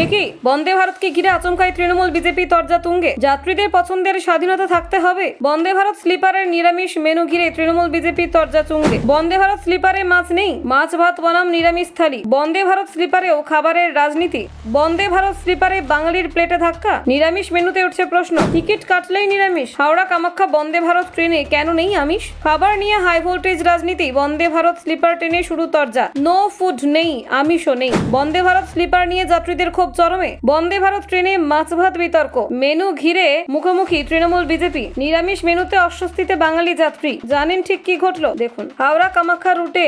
একই বন্দে ভারতকে ঘিরে আচমকায় তৃণমূল বিজেপি তরজা তুঙ্গে। যাত্রীদের পছন্দের স্বাধীনতা থাকতে হবে। বন্দে ভারত স্লিপারের নিরামিষ মেনু ঘিরে তৃণমূল বিজেপি তরজা তুঙ্গে। বন্দে ভারত স্লিপারে মাছ নেই, মাছ ভাত বনাম নিরামিষ থালি। বন্দে ভারত স্লিপারেও খাবারের রাজনীতি। বন্দে ভারত স্লিপারে বাঙালির প্লেটে ধাক্কা। নিরামিষ মেনুতে উঠছে প্রশ্ন, টিকিট কাটলেই নিরামিষ। হাওড়া কামাখ্যা বন্দে ভারত ট্রেনে কেন নেই আমিষ? খাবার নিয়ে হাই ভোল্টেজ রাজনীতি। বন্দে ভারত স্লিপার ট্রেনে শুরু তরজা, নো ফুড নেই, আমিষও নেই। বন্দে ভারত স্লিপার নিয়ে যাত্রীদের ক্ষোভ চরমে। বন্দে ভারত ট্রেনে মাছ ভাত বিতর্ক। মেনু ঘিরে মুখোমুখি তৃণমূল বিজেপি। নিরামিষ মেনুতে অস্বস্তিতে বাঙালি যাত্রী। জানেন ঠিক কি ঘটল? দেখুন। হাওড়া কামাখ্যা রুটে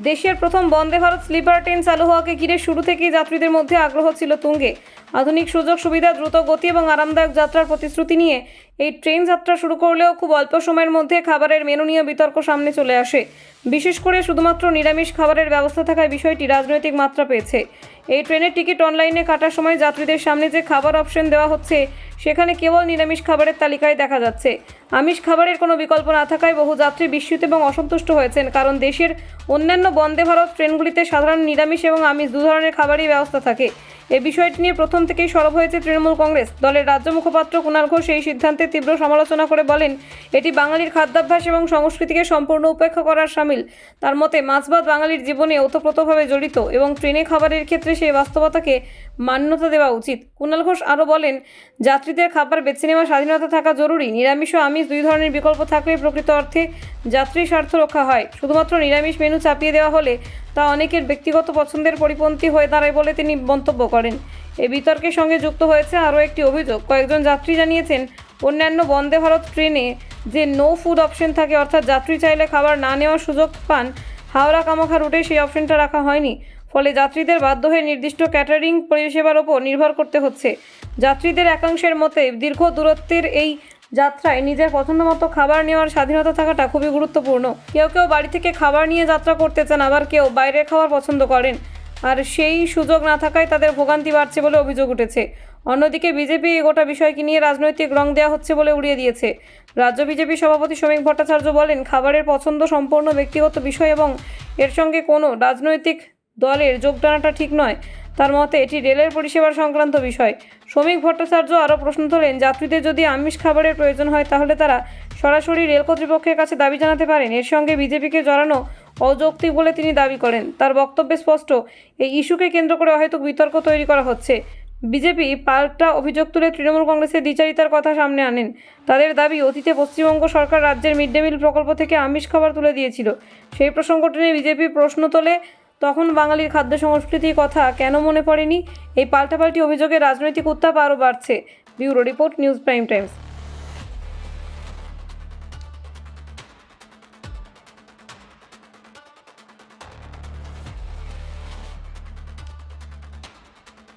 দেশের প্রথম বন্দে ভারত স্লিপার ট্রেন চালু হওয়াকে ঘিরে শুরু থেকেই যাত্রীদের মধ্যে আগ্রহ ছিল তুঙ্গে। আধুনিক সুযোগ সুবিধা, দ্রুত গতি এবং আরামদায়ক যাত্রার প্রতিশ্রুতি নিয়ে এই ট্রেন যাত্রা শুরু করলেও খুব অল্প সময়ের মধ্যে খাবারের মেনু নিয়ে বিতর্ক সামনে চলে আসে। বিশেষ করে শুধুমাত্র নিরামিষ খাবারের ব্যবস্থা থাকায় বিষয়টি রাজনৈতিক মাত্রা পেয়েছে। এই ট্রেনের টিকিট অনলাইনে কাটার সময় যাত্রীদের সামনে যে খাবার অপশন দেওয়া হচ্ছে সেখানে কেবল নিরামিষ খাবারের তালিকায় দেখা যাচ্ছে। আমিষ খাবারের কোনো বিকল্প না থাকায় বহু যাত্রী বিস্মিত এবং অসন্তুষ্ট হয়েছেন, কারণ দেশের অন্যান্য বন্দে ভারত ট্রেনগুলিতে সাধারণ নিরামিষ এবং আমিষ দু ধরনের খাবারই ব্যবস্থা থাকে। এই বিষয়টি নিয়ে প্রথম থেকেই সরব হয়েছে তৃণমূল কংগ্রেস। দলের রাজ্য মুখপাত্র কুণাল ঘোষ এই সিদ্ধান্তে তীব্র সমালোচনা করে বলেন, এটি বাঙালির খাদ্যাভ্যাস এবং সংস্কৃতিকে সম্পূর্ণ উপেক্ষা করার শামিল। তার মতে মাছ ভাত বাঙালির জীবনে ওতপ্রোতভাবে জড়িত এবং ট্রেনে খাবারের ক্ষেত্রে সেই বাস্তবতাকে মান্যতা দেওয়া উচিত। কুণাল ঘোষ আরও বলেন, যাত্রীদের খাবার বেছে নেওয়ার স্বাধীনতা থাকা জরুরি। নিরামিষ ও আমিষ দুই ধরনের বিকল্প থাকলে প্রকৃত অর্থে যাত্রীর স্বার্থ রক্ষা হয়। শুধুমাত্র নিরামিষ মেনু চাপিয়ে দেওয়া হলে তা অনেকের ব্যক্তিগত পছন্দের পরিপন্থী হয়ে দাঁড়ায় বলে তিনি মন্তব্য করেন। এই বিতর্কের সঙ্গে যুক্ত হয়েছে আরও একটি অভিযোগ। কয়েকজন যাত্রী জানিয়েছেন, অন্যান্য বন্দে ভারত ট্রেনে যে নো ফুড অপশন থাকে, অর্থাৎ যাত্রী চাইলে খাবার না নেওয়ার সুযোগ পান, হাওড়া কামাখ্যা রুটে সেই অপশনটা রাখা হয়নি। ফলে যাত্রীদের বাধ্য হয়ে নির্দিষ্ট ক্যাটারিং পরিষেবার ওপর নির্ভর করতে হচ্ছে। যাত্রীদের একাংশের মতে দীর্ঘ দূরত্বের এই যাত্রায় নিজের পছন্দ মতো খাবার নেওয়ার স্বাধীনতা থাকাটা খুবই গুরুত্বপূর্ণ। কেউ কেউ বাড়ি থেকে খাবার নিয়ে যাত্রা করতে চান, আবার কেউ বাইরের খাবার পছন্দ করেন, আর সেই সুযোগ না থাকায় তাদের ভোগান্তি বাড়ছে বলে অভিযোগ উঠেছে। অন্যদিকে বিজেপি এই গোটা বিষয়কে নিয়ে রাজনৈতিক রং দেওয়া হচ্ছে বলে উড়িয়ে দিয়েছে। রাজ্য বিজেপি সভাপতি শ্রমিক ভট্টাচার্য বলেন, খাবারের পছন্দ সম্পূর্ণ ব্যক্তিগত বিষয় এবং এর সঙ্গে কোনো রাজনৈতিক দলের যোগ টানাটা ঠিক নয়। তার মতে এটি রেলের পরিষেবার সংক্রান্ত বিষয়। শ্রমিক ভট্টাচার্য আরও প্রশ্ন তোলেন, যাত্রীদের যদি আমিষ খাবারের প্রয়োজন হয় তাহলে তারা সরাসরি রেল কর্তৃপক্ষের কাছে দাবি জানাতে পারেন। এর সঙ্গে বিজেপিকে জড়ানো অযৌক্তিক বলে তিনি দাবি করেন। তার বক্তব্যে স্পষ্ট, এই ইস্যুকে কেন্দ্র করে হয়তো বিতর্ক তৈরি করা হচ্ছে। বিজেপি পাল্টা অভিযোগ তুলে তৃণমূল কংগ্রেসের দ্বিচারিতার কথা সামনে আনেন। তাদের দাবি, অতীতে পশ্চিমবঙ্গ সরকার রাজ্যের মিড ডে মিল প্রকল্প থেকে আমিষ খাবার তুলে দিয়েছিল। সেই প্রসঙ্গ টেনে বিজেপি প্রশ্ন তোলে, তখন বাঙালির খাদ্য সংস্কৃতির কথা কেন মনে পড়েনি? এই পাল্টাপাল্টি অভিযোগে রাজনৈতিক উত্তাপ আরও বাড়ছে। Bureau report, news prime Times.